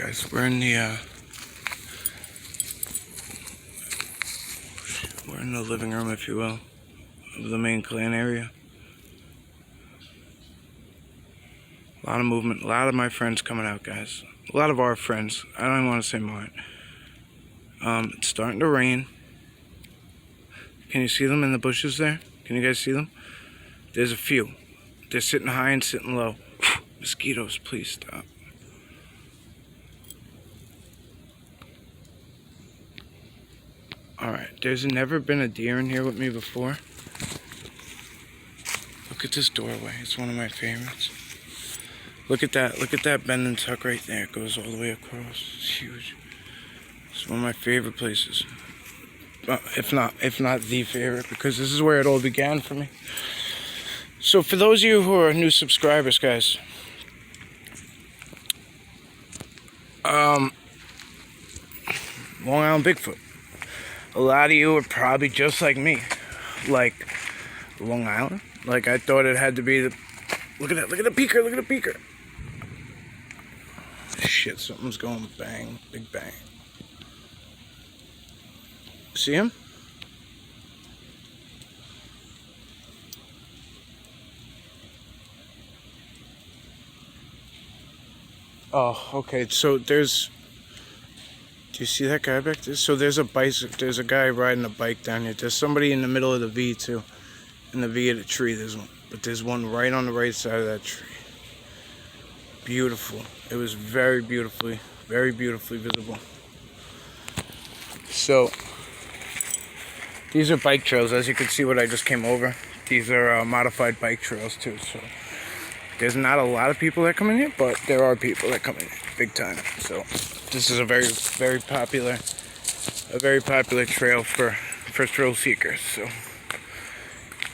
guys, we're in the living room, if you will, of the main clan area. A lot of movement, a lot of my friends coming out, guys. A lot of our friends. I don't even want to say mine. It's starting to rain. Can you see them in the bushes there? Can you guys see them? There's a few. They're sitting high and sitting low. Mosquitoes, please stop. Alright, there's never been a deer in here with me before. Look at this doorway. It's one of my favorites. Look at that bend and tuck right there. It goes all the way across. It's huge. It's one of my favorite places. If not the favorite, because this is where it all began for me. So for those of you who are new subscribers, guys, Long Island Bigfoot. A lot of you are probably just like me, like Long Island. Like I thought it had to be the. Look at that! Look at the peeker! Look at the peeker! Shit! Something's going bang! Big bang! See him? Oh, okay. So there's. Do you see that guy back there? So there's a bicycle. There's a guy riding a bike down here. There's somebody in the middle of the V too. In the V of the tree, there's one. But there's one right on the right side of that tree. Beautiful. It was very beautifully visible. So these are bike trails, as you can see what I just came over. These are modified bike trails too. So there's not a lot of people that come in here, but there are people that come in here big time. So this is a very popular trail for thrill seekers. So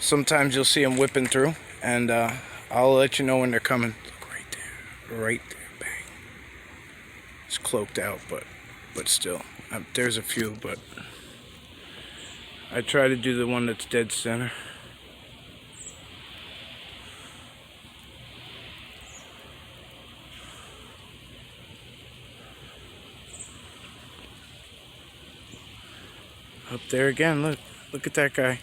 sometimes you'll see them whipping through, and I'll let you know when they're coming. Look right there, bang. It's cloaked out, but still, there's a few. But I try to do the one that's dead center. Up there again, look at that guy.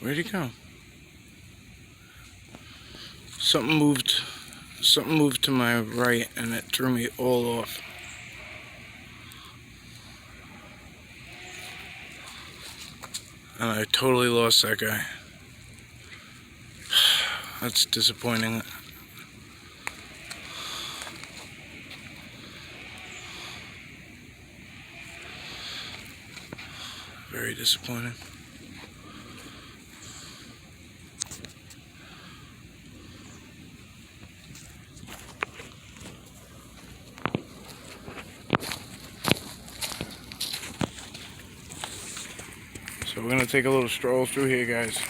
Where'd he go? Something moved to my right and it threw me all off. And I totally lost that guy. That's disappointing. Very disappointing. So we're gonna take a little stroll through here, guys.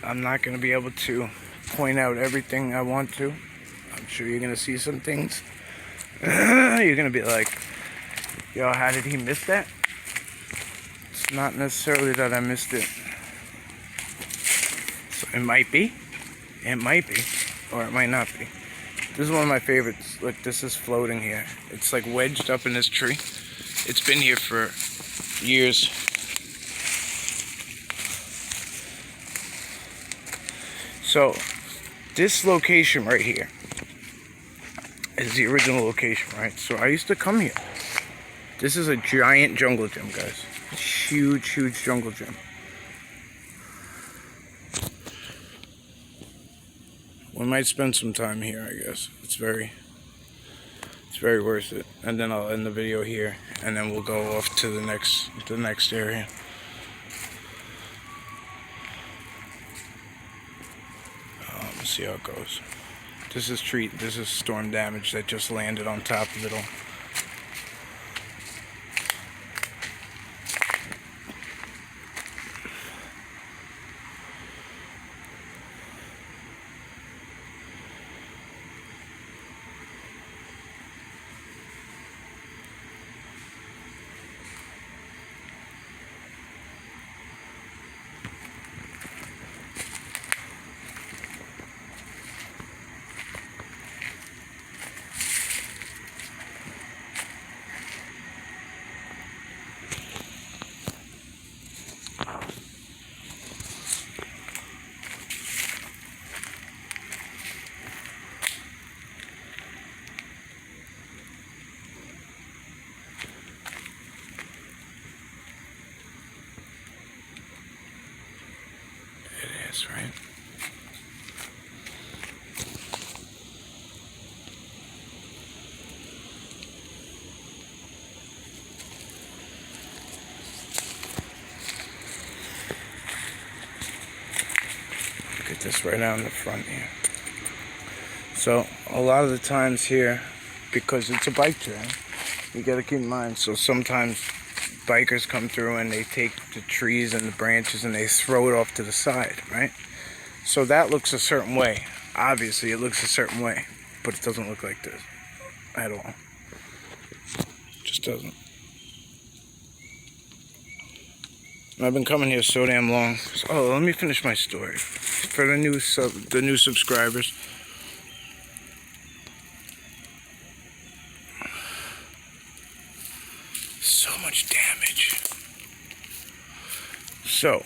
I'm not gonna be able to point out everything I want to. I'm sure you're gonna see some things. You're gonna be like, yo, how did he miss that? It's not necessarily that I missed it. So it might be, or it might not be. This is one of my favorites. Look, this is floating here. It's like wedged up in this tree. It's been here for years. So this location right here is the original location, right? So I used to come here. This is a giant jungle gym, guys. Huge jungle gym. We might spend some time here, I guess. It's very worth it. And then I'll end the video here, and then we'll go off to the next area. Let's see how it goes. This is storm damage that just landed on top of it all. this, right? Look at this right out in the front here. So a lot of the times here, because it's a bike trail, you gotta keep in mind, so sometimes bikers come through and they take the trees and the branches and they throw it off to the side, right? So that looks a certain way. Obviously it looks a certain way, but it doesn't look like this at all. It just doesn't. And I've been coming here so damn long. Oh, let me finish my story for the new subscribers. So much damage. So,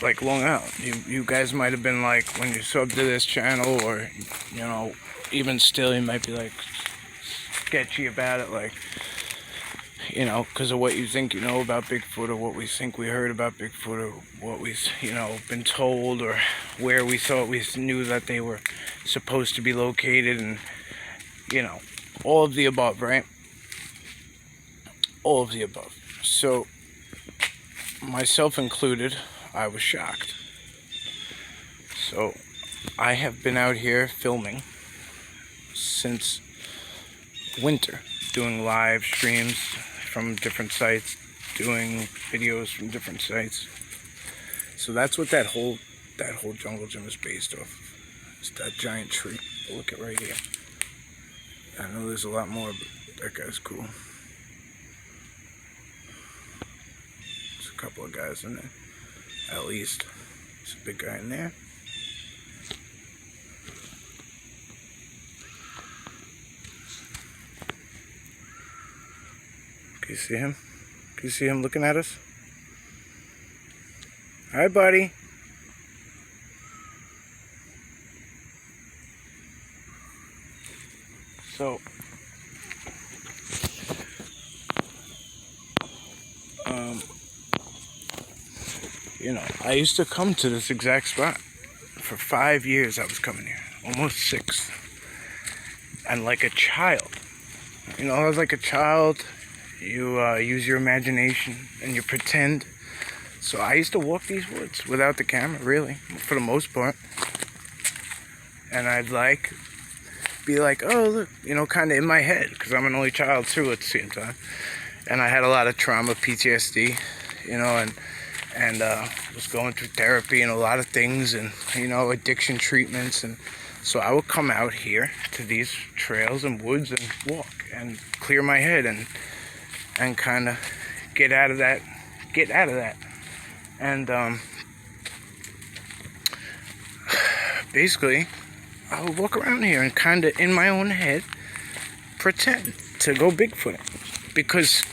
like Long Island, you guys might have been like, when you sub to this channel, or you know, even still, you might be like sketchy about it, like, you know, because of what you think you know about Bigfoot, or what we think we heard about Bigfoot, or what we, you know, been told, or where we thought we knew that they were supposed to be located, and you know, all of the above, right? All of the above. So, myself included, I was shocked. So, I have been out here filming since winter, doing live streams from different sites, doing videos from different sites. So that's what that whole jungle gym is based off of. It's that giant tree. Look at right here. I know there's a lot more, but that guy's cool. Couple of guys in there, at least. There's a big guy in there. Can you see him? Can you see him looking at us? Hi, buddy. So, you know, I used to come to this exact spot. For 5 years I was coming here. Almost 6. And like a child. You know, I was like a child. You use your imagination and you pretend. So I used to walk these woods without the camera, really, for the most part. And I'd like, be like, oh look, you know, kind of in my head, because I'm an only child too at the same time. And I had a lot of trauma, PTSD, you know, and was going through therapy and a lot of things, and you know, addiction treatments, and so I would come out here to these trails and woods and walk and clear my head and kind of get out of that, and basically I would walk around here and kind of in my own head pretend to go Bigfooting, because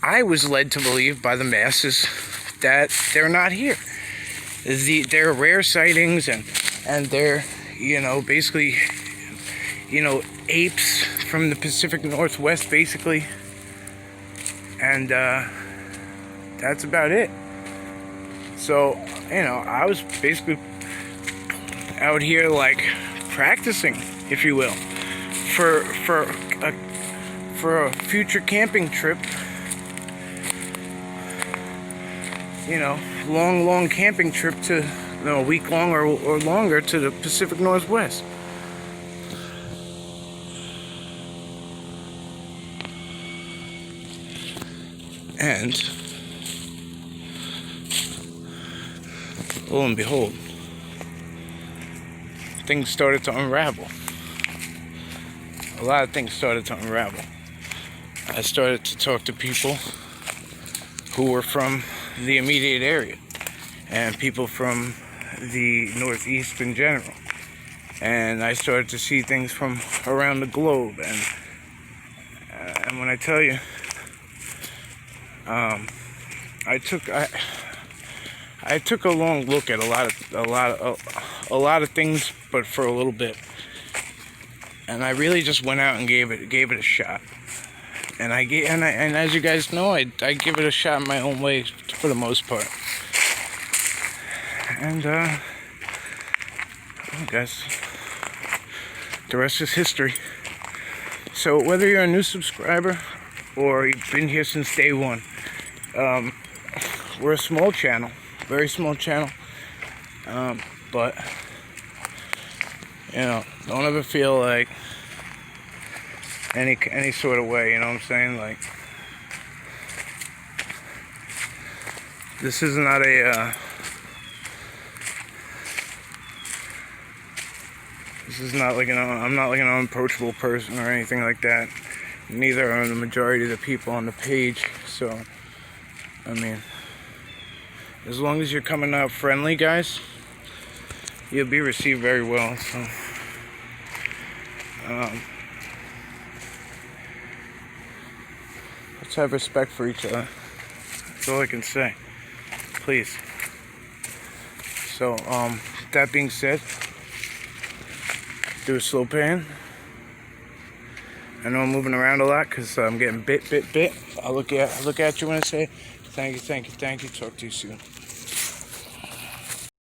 I was led to believe by the masses that they're not here. They're rare sightings, and they're, you know, basically, you know, apes from the Pacific Northwest, basically. And that's about it. So, you know, I was basically out here like practicing, if you will, for a future camping trip. You know, long camping trip to, you know, a week long or longer to the Pacific Northwest. And lo and behold, things started to unravel. A lot of things started to unravel. I started to talk to people who were from the immediate area and people from the Northeast in general, and I started to see things from around the globe, and when I tell you, I took a long look at a lot of things, but for a little bit, and I really just went out and gave it a shot. And and as you guys know, I give it a shot in my own way for the most part. And I guess the rest is history. So whether you're a new subscriber or you've been here since day one, we're a small channel, very small channel, but you know, don't ever feel like any sort of way, you know what I'm saying? Like, this is not a this is not like I'm not like an unapproachable person or anything like that. Neither are the majority of the people on the page. So, I mean, as long as you're coming out friendly, guys, you'll be received very well. So, let's have respect for each other. That's all I can say. Please. So, that being said, do a slow pan. I know I'm moving around a lot because I'm getting bit. I'll look at you when I say thank you. Talk to you soon.